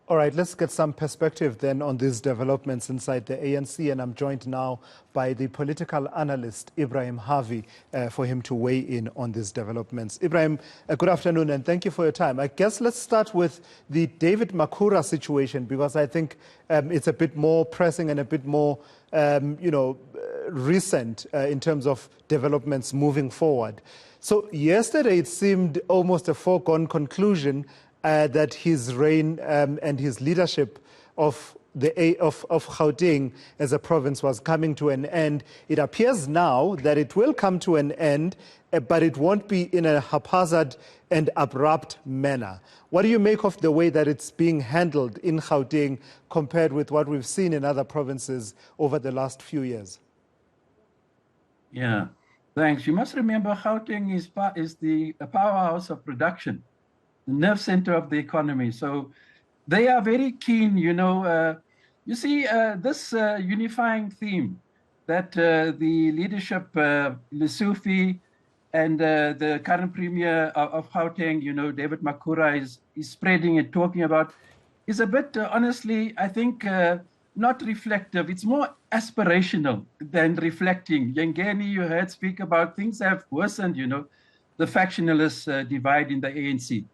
All right, let's get some perspective then on these developments inside the ANC, and I'm joined now by the political analyst, Ebrahim Harvey, for him to weigh in on these developments. Ebrahim, good afternoon, and thank you for your time. I guess let's start with the David Makhura situation, because I think it's a bit more pressing and a bit more, recent in terms of developments moving forward. So yesterday it seemed almost a foregone conclusion that his reign and his leadership of Gauteng as a province was coming to an end. It appears now that it will come to an end, but it won't be in a haphazard and abrupt manner. What do you make of the way that it's being handled in Gauteng compared with what we've seen in other provinces over the last few years? Yeah, thanks. You must remember Gauteng is the powerhouse of production, the nerve center of the economy. So they are very keen, you see, this unifying theme that the leadership, Lesufi, and the current premier of Gauteng, David Makhura, is spreading and talking about, is a bit, honestly, I think, not reflective. It's more aspirational than reflecting. Yengeni, you heard speak about things have worsened, the factionalist divide in the ANC.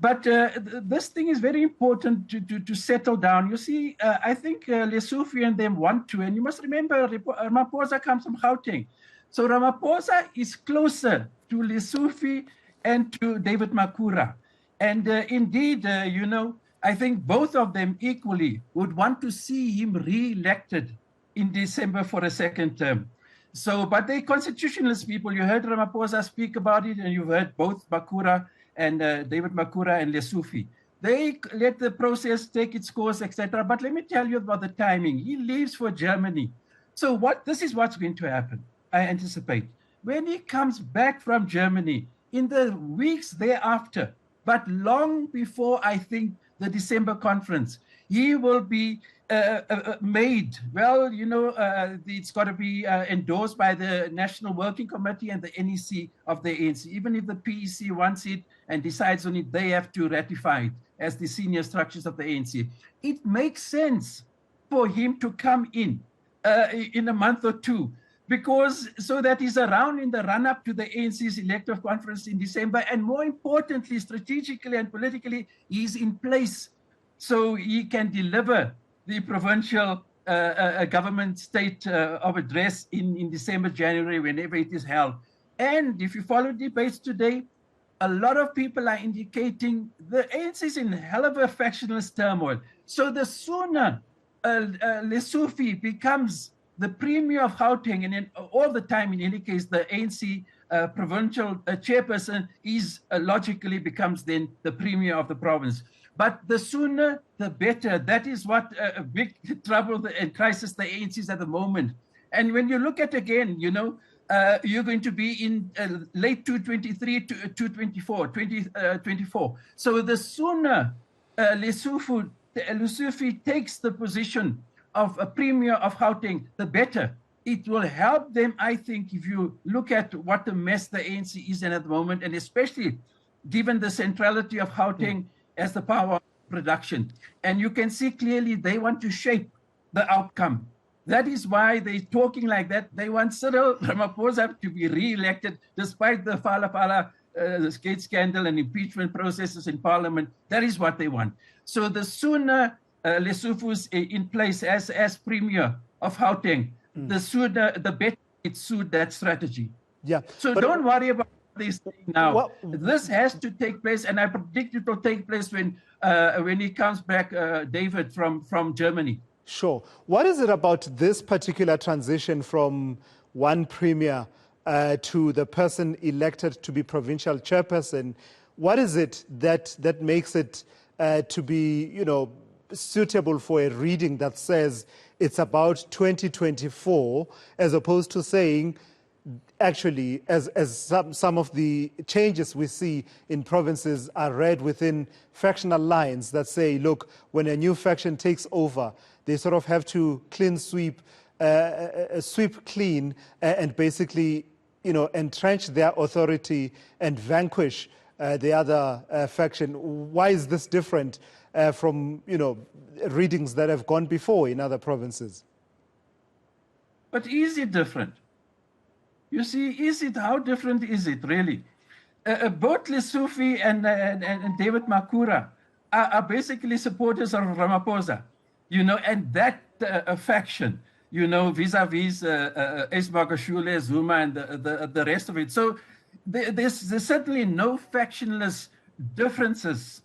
But this thing is very important to settle down. You see, I think Lesufi and them want to, and you must remember, Ramaphosa comes from Gauteng. So Ramaphosa is closer to Lesufi and to David Makhura. And indeed, I think both of them equally would want to see him re-elected in December for a second term. So, but they constitutionalist people. You heard Ramaphosa speak about it, and you've heard both Makhura and David Makhura and Lesufi. They let the process take its course, etc. But let me tell you about the timing. He leaves for Germany. So this is what's going to happen, I anticipate. When he comes back from Germany, in the weeks thereafter, but long before, I think, the December conference, he will be made, it's got to be endorsed by the National Working Committee and the NEC of the ANC. Even if the PEC wants it and decides on it, they have to ratify it as the senior structures of the ANC. It makes sense for him to come in a month or two, because so that he's around in the run-up to the ANC's elective conference in December, and more importantly, strategically and politically, he's in place so he can deliver the provincial government state of address in December, January, whenever it is held. And if you follow debates today, a lot of people are indicating the ANC is in hell of a factionalist turmoil. So the sooner Lesufi becomes the premier of Gauteng, and then all the time, in any case, the ANC provincial chairperson logically becomes then the premier of the province. But the sooner, the better. That is what a big trouble and crisis the ANC is at the moment. And when you look at again, you're going to be in late 2023 to 2024. So the sooner Lesufi takes the position of a premier of Gauteng, the better. It will help them, I think, if you look at what the mess the ANC is in at the moment, and especially given the centrality of Gauteng as the power of production. And you can see clearly they want to shape the outcome. That is why they're talking like that. They want Cyril Ramaphosa to be re-elected despite the Fala skate scandal and impeachment processes in parliament. That is what they want. So the sooner Lesufi's in place as premier of Gauteng, the sooner, the better it suits that strategy. Yeah. So don't worry about this thing now. This has to take place, and I predict it will take place when he comes back, David, from Germany. Sure. What is it about this particular transition from one premier to the person elected to be provincial chairperson? What is it that makes it to be, suitable for a reading that says it's about 2024, as opposed to saying, actually, as some of the changes we see in provinces are read within factional lines that say, look, when a new faction takes over, they sort of have to sweep clean and basically, entrench their authority and vanquish the other faction. Why is this different from, readings that have gone before in other provinces. But is it different? You see, how different is it really? Both Lesofie and David Makhura are basically supporters of Ramaphosa, and that faction, vis-a-vis Magashule, Zuma, and the rest of it. So there's certainly no factionless differences,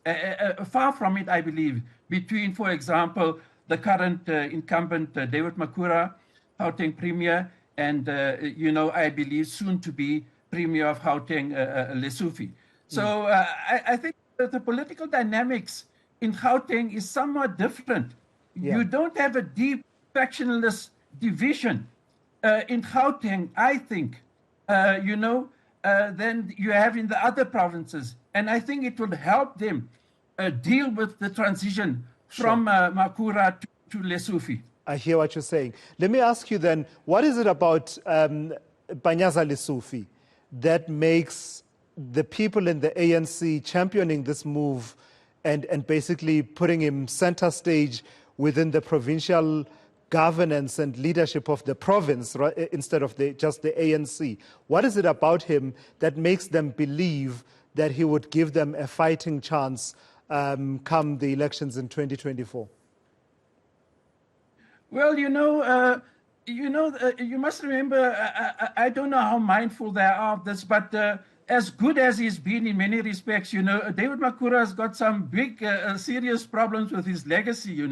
far from it, I believe, between, for example, the current incumbent David Makhura, Gauteng Premier, and, I believe soon to be Premier of Gauteng, Lesofie. So I think that the political dynamics in Gauteng is somewhat different. Yeah. You don't have a deep factionless division in Gauteng, I think, than you have in the other provinces. And I think it would help them deal with the transition from Makhura to Lesofie. I hear what you're saying. Let me ask you then, what is it about Panyaza Lesofie that makes the people in the ANC championing this move and basically putting him center stage within the provincial governance and leadership of the province, right, instead of just the ANC? What is it about him that makes them believe that he would give them a fighting chance come the elections in 2024? Well, you must remember, I don't know how mindful they are of this, but as good as he's been in many respects, David Makhura has got some big, serious problems with his legacy,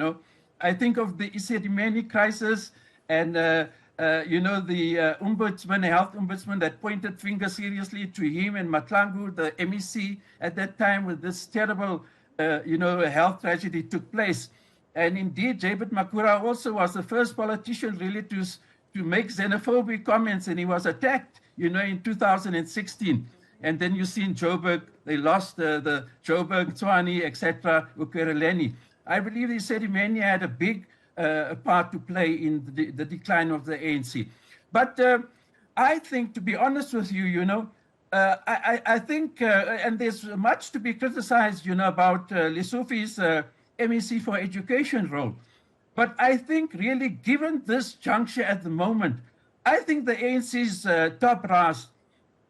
I think of the Isidimeni crisis and, the ombudsman, health ombudsman that pointed fingers seriously to him and Matlangu, the MEC at that time with this terrible, health tragedy took place. And indeed, David Makhura also was the first politician really to make xenophobic comments, and he was attacked, in 2016. And then you see in Joburg, they lost the Joburg, Tshwane, etc., Ukereleni. I believe the Isidimeni had a big part to play in the decline of the ANC. But I think, to be honest with you, I think, and there's much to be criticized, about Lesofie's MEC for Education role. But I think really, given this juncture at the moment, I think the ANC's top brass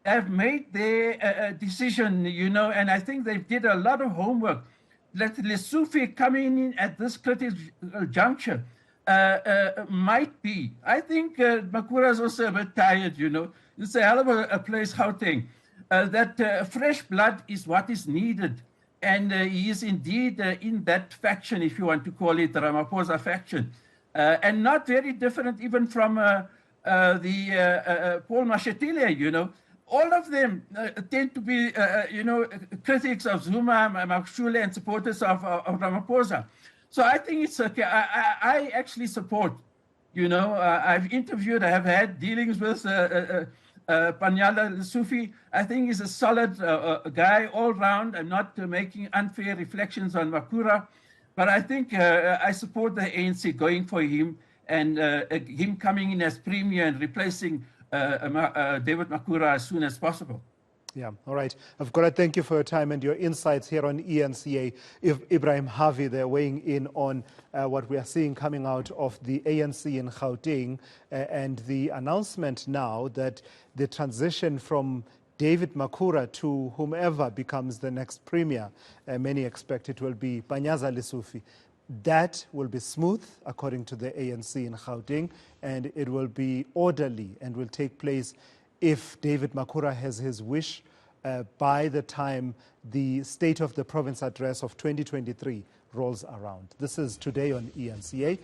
have made their decision, and I think they did a lot of homework. Let Lesofie coming in at this critical juncture might be. I think Makhura is also a bit tired, It's a hell of a place, Gauteng. That fresh blood is what is needed. And he is indeed in that faction, if you want to call it the Ramaphosa faction. And not very different even from the Paul Mashatile, All of them tend to be, critics of Zuma, Makashule, and supporters of Ramaphosa. So I think it's okay. I actually support, I've interviewed, I have had dealings with Panyaza Lesofie. I think he's a solid guy all round. I'm not making unfair reflections on Makhura, but I think I support the ANC going for him and him coming in as premier and replacing David Makhura as soon as possible. Yeah, all right. I've got to thank you for your time and your insights here on eNCA. Ebrahim Harvey, they're weighing in on what we are seeing coming out of the ANC in Gauteng and the announcement now that the transition from David Makhura to whomever becomes the next premier, many expect it will be Panyaza Lesofie. That will be smooth, according to the ANC in Gauteng, and it will be orderly and will take place if David Makhura has his wish by the time the State of the Province address of 2023 rolls around. This is Today on eNCA.